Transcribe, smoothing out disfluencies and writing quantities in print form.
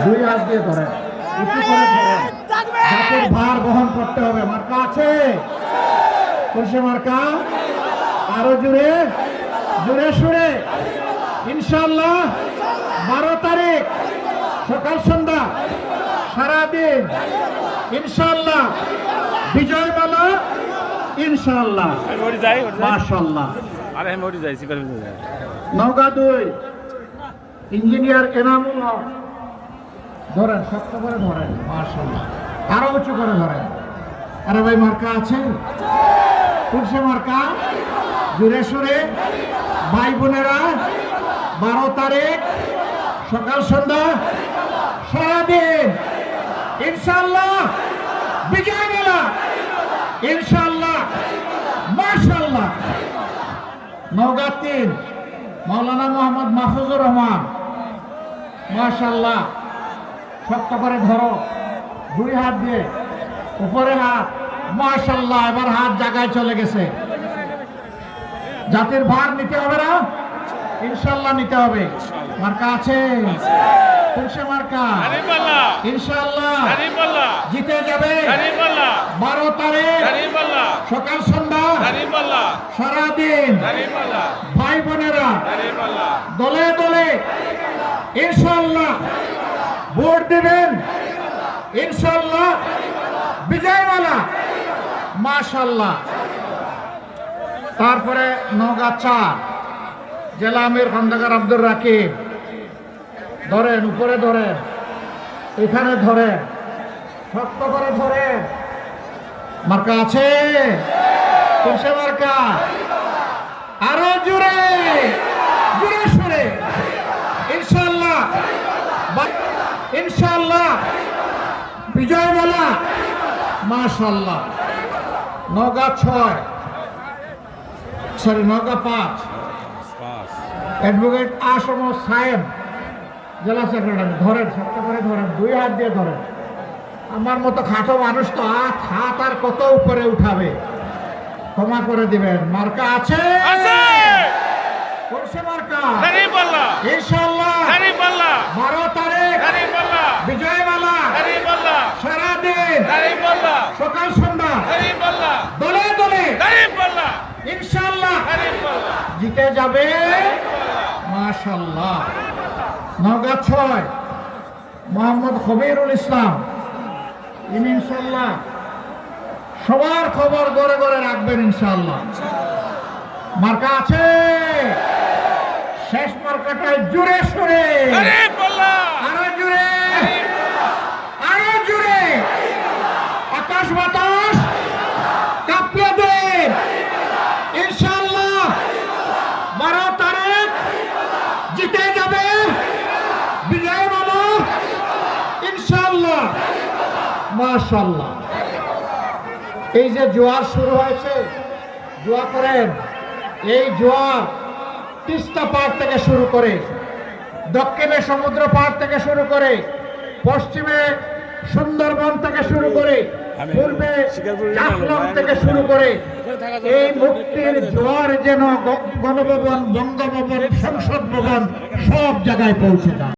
দুই হাত দিয়ে ধরেন, উঁচু করে ধরেন। জাতির ভার বহন করতে হবে। মার্কা আছে? কোনসে মার্কা? আরো জোরে, জোরে সুরে ইনশাআল্লাহ 12 তারিখ সকাল সন্ধ্যা সারাদিন ইনশাআল্লাহ বিজয় মালা ইনশাআল্লাহ। মাশাআল্লাহ। নওগাঁ 2 ইঞ্জিনিয়ার এনামুল হক ধরেন, শক্ত করে ধরেন। মাশাআল্লাহ। আরো উঁচু করে ধরেন। আরে ভাই মার্কা আছে? কোনসে মার্কা? জোরে সুরে ভাই বোনেরা 12 তারিখ সকাল সন্ধ্যা সারাদিন ইনশাআল্লাহ বিজয় মেলা ইনশাআল্লাহ। মাশাআল্লাহ। নওগাঁ 3 মাওলানা মোহাম্মদ মাহফুজুর রহমান। মাশাআল্লাহ। শক্ত করে ধরো, দুই হাত দিয়ে উপরে হাত। মাশাআল্লাহ। এবার হাত জায়গায় চলে গেছে। জাতির ভার নিতে হবে না? ইনশাআল্লাহ নিতে হবে। মার্কা আছে? কোনসে মার্কা? ইনশাআল্লাহ জিতে যাবে। 12 তারিখ সকাল সন্ধ্যা সারাদিন ভাই বোনেরা দলে দলে ইনশাআল্লাহ ভোট দিবেন। ইনশাআল্লাহ বিজয়মালা। মাশাআল্লাহ। তারপরে নওগাঁ 4 জেলা আমির খন্দকার আব্দুর রাকিব ধরেন, উপরে ধরেন, এখানে ধরেন, শক্ত করে ধরেন। মার্কা আছে? কোনসে মার্কা? আরো জোরে, জোরে সুরে ইনশাআল্লাহ ইনশাআল্লাহ বিজয় মালা। মাশাআল্লাহ। নওগাঁ 6 নওগাঁ 5 অ্যাডভোকেট আসম সাহেব জেলা সেক্রেটারি ধরেন, শক্ত করে ধরেন, দুই হাত দিয়ে ধরেন। আমার মতো খাটো মানুষ তো হাত আর কত উপরে উঠাবে, ক্ষমা করে দিবেন। মার্কা আছে? কোনসে মার্কা? ইনশাআল্লাহ 12 তারিখ বিজয় মালা সারাদিন সকাল সন্ধ্যা দলে দলে ইনশাআল্লাহ জিতে যাবে। মাশাআল্লাহ। নওগাঁ 6 মোহাম্মদ খবিরুল ইসলাম, ইনি ইনশাআল্লাহ সবার খবর গড়ে গড়ে রাখবেন ইনশাআল্লাহ। মার্কা আছে? শেষ মার্কাটায় জোরে সুরে আরো জোরে, আরো জোরে আকাশ বাতাস কাঁপিয়ে দেন ইনশাআল্লাহ। 12 তারিখ জিতে যাবে বিজয় মালা ইনশাআল্লাহ। মাশাআল্লাহ। এই যে জোয়ার শুরু হয়েছে, দোয়া করেন। এই জোয়ার তিস্তা পাড় থেকে শুরু করে, দক্ষিণে সমুদ্র পাড় থেকে শুরু করে, পশ্চিমে সুন্দরবন থেকে শুরু করে, পূর্বে জাফলং থেকে শুরু করে, এই মুক্তির জোয়ার যেন গণভবন, বঙ্গভবন, সংসদ ভবন সব জায়গায় পৌঁছে যায়।